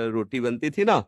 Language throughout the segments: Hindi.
रोटी बनती थी ना,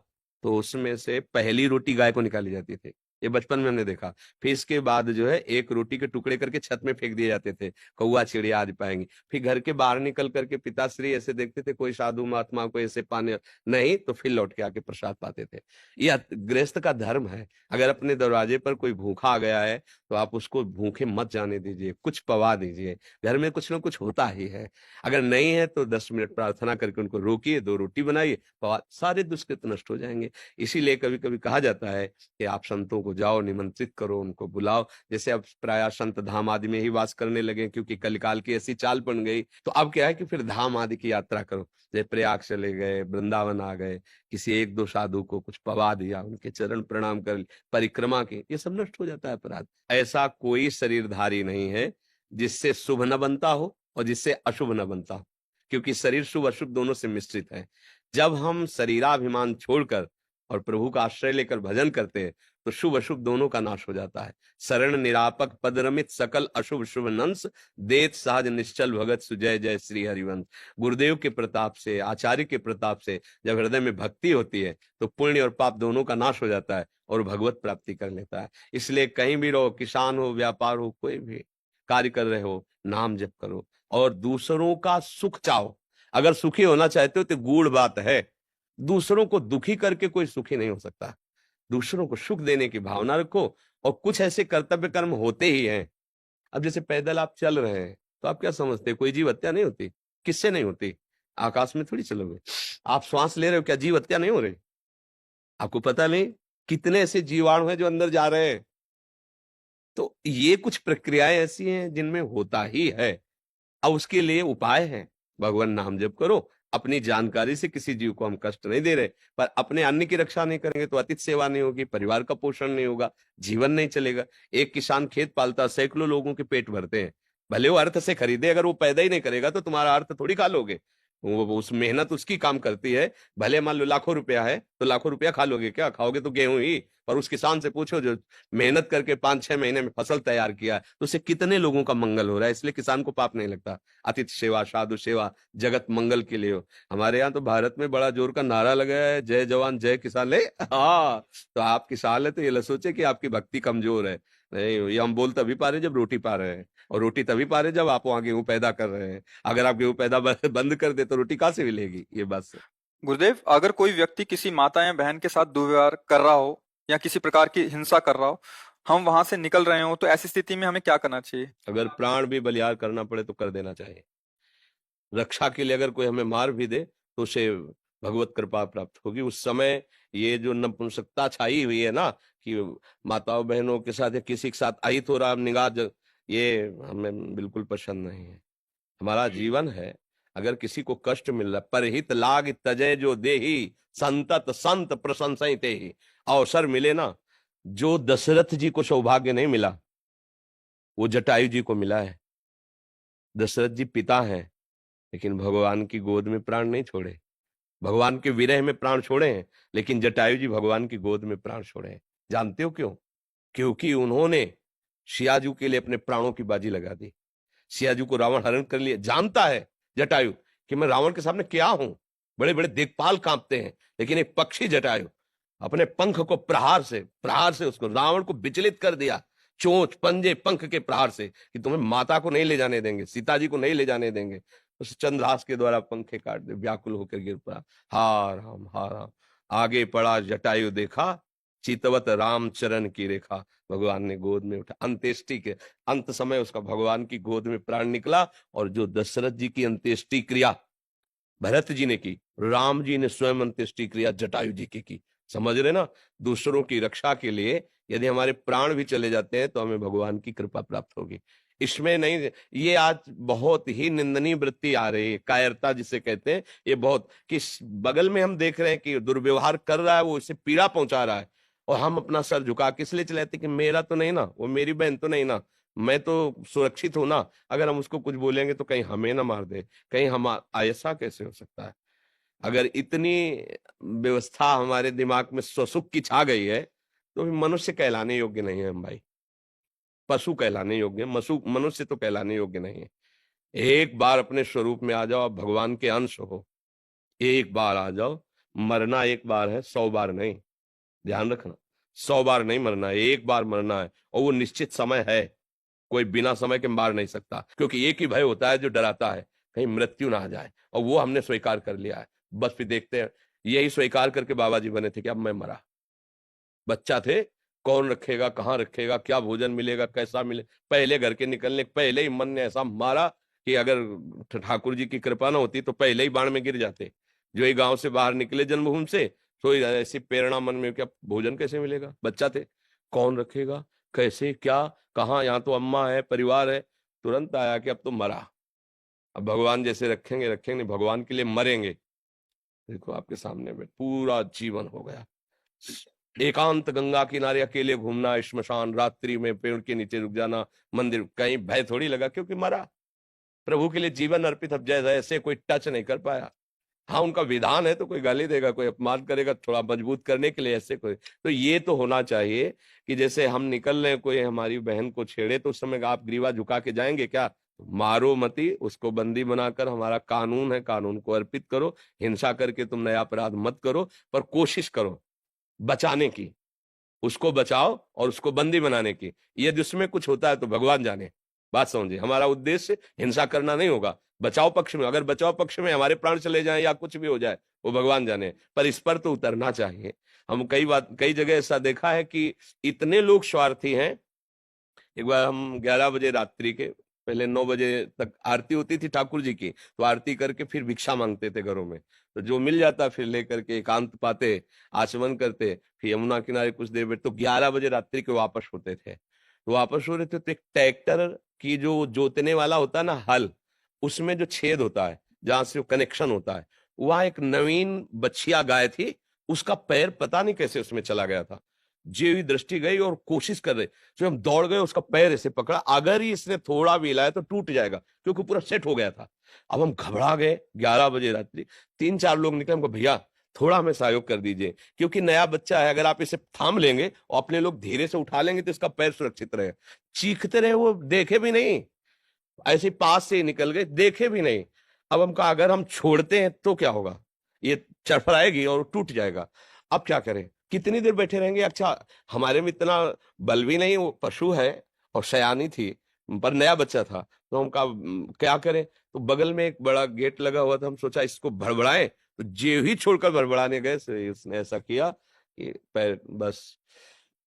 तो उसमें से पहली रोटी गाय को निकाली जाती थी। ये बचपन में हमने देखा। फिर इसके बाद जो है एक रोटी के टुकड़े करके छत में फेंक दिए जाते थे, कौआ चिड़िया आज पाएंगे। फिर घर के बाहर निकल करके पिताश्री ऐसे देखते थे कोई साधु महात्मा को ऐसे पाने नहीं, तो फिर लौट के आके प्रसाद पाते थे। यह गृहस्थ का धर्म है। अगर अपने दरवाजे पर कोई भूखा आ गया है तो आप उसको भूखे मत जाने दीजिए, कुछ पवा दीजिए। घर में कुछ ना कुछ होता ही है। अगर नहीं है तो 10 मिनट प्रार्थना करके उनको रोकिए, 2 रोटी बनाइए, पवा, सारे दुष्कृत नष्ट हो जाएंगे। इसीलिए कभी कभी कहा जाता है कि आप संतों को जाओ, निमंत्रित करो, उनको बुलाओ। जैसे अब प्राय संत धाम आदि में ही वास करने लगे, क्योंकि कलिकाल की ऐसी चाल बन गई। तो अब क्या है कि फिर धाम आदि की यात्रा करो। जैसे प्रयाग चले गए, वृंदावन आ गए, किसी एक दो साधु को कुछ पवा दिया, उनके चरण प्रणाम कर, परिक्रमा की, ये सब नष्ट हो जाता है अपराध। ऐसा कोई शरीरधारी नहीं है जिससे शुभ न बनता हो और जिससे अशुभ न बनता हो, क्योंकि शरीर शुभ अशुभ दोनों से मिश्रित है। जब हम शरीराभिमान छोड़कर और प्रभु का आश्रय लेकर भजन करते हैं तो शुभ अशुभ दोनों का नाश हो जाता है। शरण निरापक पद रमित सकल अशुभ शुभ नंस, देत सहज निश्चल भगत सुजय जय श्री हरिवंश। गुरुदेव के प्रताप से, आचार्य के प्रताप से जब हृदय में भक्ति होती है तो पुण्य और पाप दोनों का नाश हो जाता है और भगवत प्राप्ति कर लेता है। इसलिए कहीं भी रहो, किसान हो, व्यापार हो, कोई भी कार्य कर रहे हो, नाम जप करो और दूसरों का सुख चाहो। अगर सुखी होना चाहते हो तो गूढ़ बात है, दूसरों को दुखी करके कोई सुखी नहीं हो सकता। दूसरों को सुख देने की भावना रखो और कुछ ऐसे कर्तव्य कर्म होते ही हैं। अब जैसे पैदल आप चल रहे हैं तो आप क्या समझते हैं कोई जीव हत्या नहीं होती? किससे नहीं होती? आकाश में थोड़ी चलोगे। आप श्वास ले रहे हो, क्या जीव हत्या नहीं हो रही? आपको पता नहीं कितने ऐसे जीवाणु हैं जो अंदर जा रहे हैं। तो ये कुछ प्रक्रियाएं ऐसी हैं जिनमें होता ही है। अब उसके लिए उपाय है, भगवान नाम जप करो। अपनी जानकारी से किसी जीव को हम कष्ट नहीं दे रहे, पर अपने अन्न की रक्षा नहीं करेंगे तो अतिथि सेवा नहीं होगी, परिवार का पोषण नहीं होगा, जीवन नहीं चलेगा। एक किसान खेत पालता, सैकड़ों लोगों के पेट भरते हैं, भले वो अर्थ से खरीदे, अगर वो पैदा ही नहीं करेगा तो तुम्हारा अर्थ थोड़ी खा लोगे। वो उस मेहनत उसकी काम करती है। भले मान लो लाखों रुपया है तो लाखों रुपया खा लोगे क्या? खाओगे तो गेहूं ही। पर उस किसान से पूछो जो मेहनत करके 5-6 महीने में फसल तैयार किया है, तो उससे कितने लोगों का मंगल हो रहा है। इसलिए किसान को पाप नहीं लगता। अतिथि सेवा, साधु सेवा, जगत मंगल के लिए हो। हमारे यहाँ तो भारत में बड़ा जोर का नारा लगा है, जय जवान जय किसान। ले हाँ, तो आप किसान है तो ये न सोचे कि आपकी भक्ति कमजोर है। नहीं, ये हम बोल तभी पा रहे जब रोटी पा रहे हैं, और रोटी तभी पा रहे जब आप वहां गेहूं पैदा कर रहे हैं। अगर आप गेहूं पैदा बंद कर दे तो रोटी कहाँ से मिलेगी? ये बात से। गुरुदेव, अगर कोई व्यक्ति किसी माता या बहन के साथ दुर्व्यवहार कर रहा हो या किसी प्रकार की हिंसा कर रहा हो, हम वहां से निकल रहे हो, तो ऐसी स्थिति में हमें क्या करना चाहिए? अगर प्राण भी बलियार करना पड़े तो कर देना चाहिए। रक्षा के लिए अगर कोई हमें मार भी दे तो उसे भगवत कृपा प्राप्त होगी। उस समय ये जो नपुंसकता छाई हुई है ना, कि माताओं बहनों के साथ या किसी के साथ अहित हो रहा निगाह ये हमें बिल्कुल पसंद नहीं है। हमारा जीवन है, अगर किसी को कष्ट मिल रहा, परहित लाग तजय जो देही, संतत संत प्रशंसित ही। अवसर मिले ना, जो दशरथ जी को सौभाग्य नहीं मिला वो जटायु जी को मिला है। दशरथ जी पिता हैं लेकिन भगवान की गोद में प्राण नहीं छोड़े। भगवान के विरह में प्राण छोड़े हैं, लेकिन जटायु जी भगवान की गोद में प्राण छोड़े हैं। जानते हो क्यों? क्योंकि उन्होंने सियाजू के लिए अपने प्राणों की बाजी लगा दी। सियाजू को रावण हरण कर लिया। जानता है जटायु कि मैं रावण के सामने क्या हूं। बड़े बड़े दिक्पाल कांपते हैं, लेकिन एक पक्षी जटायु अपने पंख को प्रहार से उसको रावण को विचलित कर दिया। चोंच पंजे पंख के प्रहार से, कि तुम्हें माता को नहीं ले जाने देंगे, सीता जी को नहीं ले जाने देंगे। उस चंद्रहास के द्वारा पंखे काट दे, व्याकुल होकर गिर पड़ा। हार राम हार राम। आगे पड़ा जटायु देखा, चितवत राम चरण की रेखा। भगवान ने गोद में उठा। अंत्येष्टि के अंत समय उसका भगवान की गोद में प्राण निकला। और जो दशरथ जी की अंत्येष्टि क्रिया भरत जी ने की, राम जी ने स्वयं अंत्येष्टि क्रिया जटायु जी की। समझ रहे ना? दूसरों की रक्षा के लिए यदि हमारे प्राण भी चले जाते हैं तो हमें भगवान की कृपा प्राप्त होगी। इसमें नहीं, ये आज बहुत ही निंदनीय वृत्ति आ रही है, कायरता जिसे कहते हैं। ये बहुत किस बगल में हम देख रहे हैं कि दुर्व्यवहार कर रहा है, वो इसे पीड़ा पहुंचा रहा है, और हम अपना सर झुका के इसलिए चलाते कि मेरा तो नहीं ना, वो मेरी बहन तो नहीं ना, मैं तो सुरक्षित हूं ना। अगर हम उसको कुछ बोलेंगे तो कहीं हमें ना मार दे, कहीं हम, ऐसा कैसे हो सकता है? अगर इतनी व्यवस्था हमारे दिमाग में स्वसुख की छा गई है तो फिर मनुष्य कहलाने योग्य नहीं है हम भाई। पशु कहलाने योग्य, मनुष्य तो कहलाने योग्य नहीं है। एक बार अपने स्वरूप में आ जाओ, आप भगवान के अंश हो। एक बार आ जाओ, मरना एक बार है, 100 बार नहीं। ध्यान रखना, 100 बार नहीं मरना है, एक बार मरना है, और वो निश्चित समय है। कोई बिना समय के मार नहीं सकता, क्योंकि एक ही भय होता है जो डराता है, कहीं मृत्यु ना आ जाए, और वो हमने स्वीकार कर लिया है। बस फिर देखते हैं, यही स्वीकार करके बाबा जी बने थे कि अब मैं मरा। बच्चा थे, कौन रखेगा, कहाँ रखेगा, क्या भोजन मिलेगा, कैसा मिले, पहले घर के निकलने पहले ही मन ने ऐसा मारा कि अगर ठाकुर जी की कृपा ना होती तो पहले ही बाण में गिर जाते। जो ही गांव से बाहर निकले जन्मभूमि से, तो ऐसी प्रेरणा मन में, क्या भोजन कैसे मिलेगा, बच्चा थे, कौन रखेगा, कैसे, क्या, कहाँ, यहाँ तो अम्मा है, परिवार है। तुरंत आया कि अब तो मरा, अब भगवान जैसे रखेंगे रखेंगे, भगवान के लिए मरेंगे। देखो आपके सामने में पूरा जीवन हो गया। एकांत गंगा किनारे अकेले घूमना, श्मशान, रात्रि में पेड़ के नीचे रुक जाना, मंदिर, कहीं भय थोड़ी लगा, क्योंकि मरा, प्रभु के लिए जीवन अर्पित। अब जैसे ऐसे कोई टच नहीं कर पाया। हाँ, उनका विधान है तो कोई गाली देगा, कोई अपमान करेगा, थोड़ा मजबूत करने के लिए, ऐसे कोई। तो ये तो होना चाहिए कि जैसे हम निकल रहे हैं, कोई हमारी बहन को छेड़े तो उस समय आप ग्रीवा झुका के जाएंगे क्या? मारो मती, उसको बंदी बनाकर, हमारा कानून है, कानून को अर्पित करो। हिंसा करके तुम नया अपराध मत करो, पर कोशिश करो बचाने की, उसको बचाओ और उसको बंदी बनाने की। यदि उसमें कुछ होता है तो भगवान जाने। बात समझिए, हमारा उद्देश्य हिंसा करना नहीं होगा। बचाव पक्ष में, अगर बचाव पक्ष में हमारे प्राण चले जाएं या कुछ भी हो जाए, वो भगवान जाने, पर इस पर तो उतरना चाहिए। हम कई जगह ऐसा देखा है कि इतने लोग स्वार्थी हैं। एक बार हम 11 बजे रात्रि के, पहले 9 बजे तक आरती होती थी ठाकुर जी की, तो आरती करके फिर भिक्षा मांगते थे घरों में। तो जो मिल जाता फिर लेकर के एकांत पाते, आचमन करते, फिर यमुना किनारे कुछ देर बैठ, तो 11 बजे रात्रि के वापस होते थे। तो वापस हो रहे थे तो एक ट्रैक्टर की जो जोतने वाला होता है ना, हल, उसमें जो छेद होता है जहां से कनेक्शन होता है, वहां एक नवीन बछिया गाय थी, उसका पैर पता नहीं कैसे उसमें चला गया था। जी दृष्टि गई और कोशिश कर रहे, तो हम दौड़ गए, उसका पैर ऐसे पकड़ा, अगर ही इसने थोड़ा भी हिलाया तो टूट जाएगा, क्योंकि पूरा सेट हो गया था। अब हम घबरा गए, 11 बजे रात्रि, 3-4 लोग निकले, हमको भैया थोड़ा हमें सहयोग कर दीजिए, क्योंकि नया बच्चा है, अगर आप इसे थाम लेंगे और अपने लोग धीरे से उठा लेंगे तो इसका पैर सुरक्षित रहेगा। चीखते रहे, वो देखे भी नहीं, ऐसे पास से ही निकल गए, देखे भी नहीं। अब हम कहा अगर हम छोड़ते हैं तो क्या होगा, ये चरफराएगी और टूट जाएगा, अब क्या करें, कितनी देर बैठे रहेंगे। अच्छा, हमारे में इतना बल भी नहीं, वो पशु है और सयानी थी, पर नया बच्चा था, तो हम कहा क्या करें। तो बगल में एक बड़ा गेट लगा हुआ था, हम सोचा इसको भड़बड़ाएं, तो जे ही छोड़कर भड़बड़ाने गए, उसने ऐसा किया कि पैर बस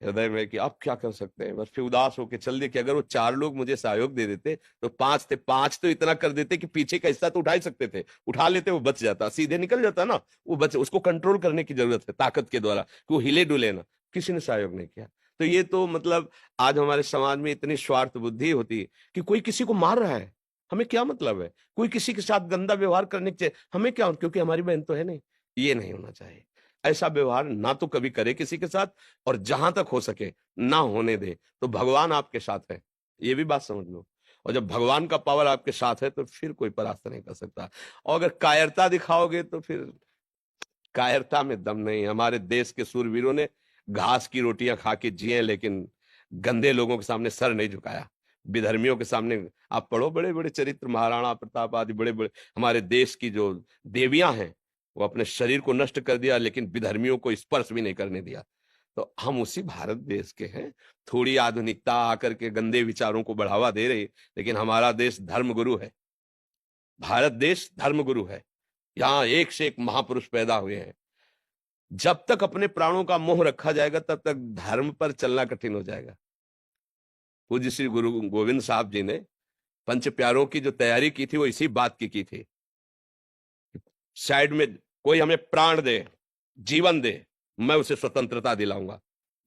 हृदय में, कि अब क्या कर सकते हैं, बस फिर उदास होकर चल दिए। कि अगर वो 4 लोग मुझे सहयोग दे देते तो 5 थे, 5 तो इतना कर देते कि पीछे का हिस्सा तो उठा ही सकते थे, उठा लेते, वो बच जाता, सीधे निकल जाता ना, वो बच, उसको कंट्रोल करने की जरूरत है ताकत के द्वारा, कि वो हिले डुले ना। किसी ने सहयोग नहीं किया। तो ये तो मतलब आज हमारे समाज में इतनी स्वार्थ बुद्धि होती है कि कोई किसी को मार रहा है, हमें क्या मतलब है, कोई किसी के साथ गंदा व्यवहार करने के, हमें क्या, क्योंकि हमारी बहन तो है नहीं। ये नहीं होना चाहिए। ऐसा व्यवहार ना तो कभी करे किसी के साथ, और जहां तक हो सके ना होने दे। तो भगवान आपके साथ है, ये भी बात समझ लो। और जब भगवान का पावर आपके साथ है तो फिर कोई परास्त नहीं कर सकता। और अगर कायरता दिखाओगे तो फिर कायरता में दम नहीं। हमारे देश के सूरवीरों ने घास की रोटियां खा के जिए, लेकिन गंदे लोगों के सामने सर नहीं झुकाया, विधर्मियों के सामने। आप पढ़ो बड़े बड़े चरित्र, महाराणा प्रताप आदि बड़े बड़े हमारे देश की जो देवियां हैं, वो अपने शरीर को नष्ट कर दिया, लेकिन विधर्मियों को स्पर्श भी नहीं करने दिया। तो हम उसी भारत देश के हैं। थोड़ी आधुनिकता आकर के गंदे विचारों को बढ़ावा दे रही, लेकिन हमारा देश धर्मगुरु है, भारत देश धर्मगुरु है। यहाँ एक से एक महापुरुष पैदा हुए हैं। जब तक अपने प्राणों का मोह रखा जाएगा तब तक धर्म पर चलना कठिन हो जाएगा। पूज्य श्री गुरु गोविंद साहब जी ने पंच प्यारों की जो तैयारी की थी वो इसी बात की थी। साइड में कोई हमें प्राण दे, जीवन दे, मैं उसे स्वतंत्रता दिलाऊंगा।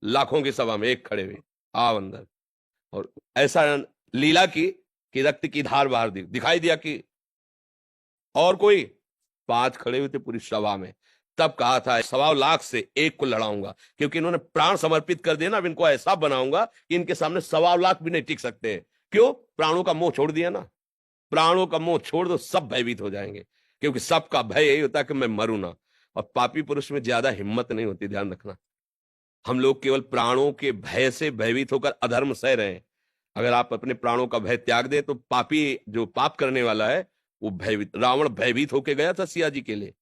लाखों की सभा में एक खड़े हुए, आओ अंदर। और ऐसा लीला की कि रक्त की धार बाहर दिखाई दिया कि, और कोई 5 खड़े हुए थे पूरी सभा में। तब कहा था 1.25 लाख से एक को लड़ाऊंगा, क्योंकि इन्होंने प्राण समर्पित कर दिया ना, अब इनको ऐसा बनाऊंगा कि इनके सामने 1.25 लाख भी नहीं टिक सकते। क्यों? प्राणों का मोह छोड़ दिया ना। प्राणों का मोह छोड़ दो, सब भयभीत हो जाएंगे, क्योंकि सबका भय यही होता है कि मैं मरूं ना। और पापी पुरुष में ज्यादा हिम्मत नहीं होती, ध्यान रखना। हम लोग केवल प्राणों के भय से भयभीत होकर अधर्म सह रहे हैं। अगर आप अपने प्राणों का भय त्याग दें तो पापी जो पाप करने वाला है वो भयभीत, रावण भयभीत होके गया था सिया जी के लिए।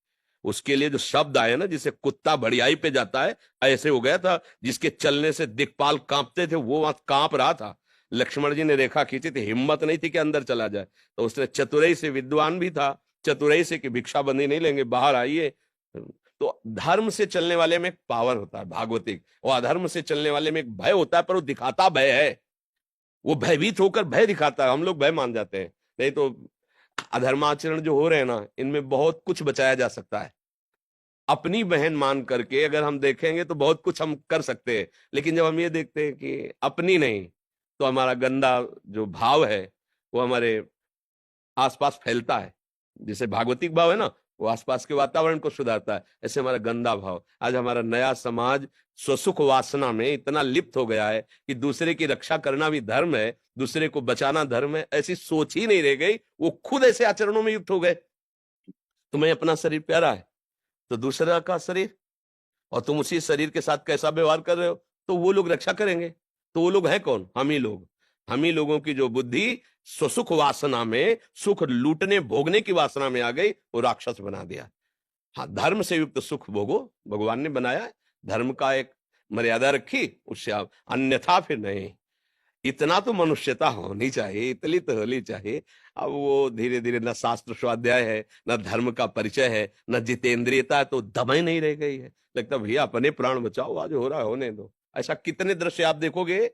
उसके लिए जो शब्द आए ना, जिसे कुत्ता बढ़ियाई पे जाता है, ऐसे हो गया था। जिसके चलने से दिक्पाल कांपते थे, वो वहां कांप रहा था। लक्ष्मण जी ने रेखा खींची थी, हिम्मत नहीं थी कि अंदर चला जाए, तो उसने चतुराई से, विद्वान भी था, चतुराई से कि भिक्षाबंदी नहीं लेंगे, बाहर आइए। तो धर्म से चलने वाले में एक पावर होता है भागवतिक, और अधर्म से चलने वाले में एक भय होता है, पर वो दिखाता भय है। वो भयभीत होकर भय दिखाता है, हम लोग भय मान जाते हैं। नहीं तो अधर्माचरण जो हो रहे हैं ना, इनमें बहुत कुछ बचाया जा सकता है। अपनी बहन मान करके अगर हम देखेंगे तो बहुत कुछ हम कर सकते हैं, लेकिन जब हम ये देखते हैं कि अपनी नहीं, तो हमारा गंदा जो भाव है वो हमारे आसपास फैलता है। जैसे भागवतिक भाव है ना, वो आसपास के वातावरण को सुधारता है, ऐसे हमारा गंदा भाव। आज हमारा नया समाज स्वसुख वासना में इतना लिप्त हो गया है कि दूसरे की रक्षा करना भी धर्म है, दूसरे को बचाना धर्म है, ऐसी सोच ही नहीं रह गई। वो खुद ऐसे आचरणों में युक्त हो गए। तुम्हें अपना शरीर प्यारा है, तो दूसरा का शरीर, और तुम उसी शरीर के साथ कैसा व्यवहार कर रहे हो, तो वो लोग रक्षा करेंगे। तो वो लोग हैं कौन? हम ही लोग। हम ही लोगों की जो बुद्धि स्वसुख वासना में, सुख लूटने भोगने की वासना में आ गई, वो राक्षस बना दिया। हाँ, धर्म से युक्त सुख भोगो, भगवान ने बनाया है। धर्म का एक मर्यादा रखी, उससे आप, अन्यथा फिर नहीं। इतना तो मनुष्यता होनी चाहिए, इतनी तो होनी चाहिए। अब वो धीरे धीरे न शास्त्र स्वाध्याय है, न धर्म का परिचय है, न जितेंद्रियता है, तो दम ही नहीं रह गई है। लगता भैया अपने प्राण बचाओ, आज हो रहा है होने दो। ऐसा कितने दृश्य आप देखोगे,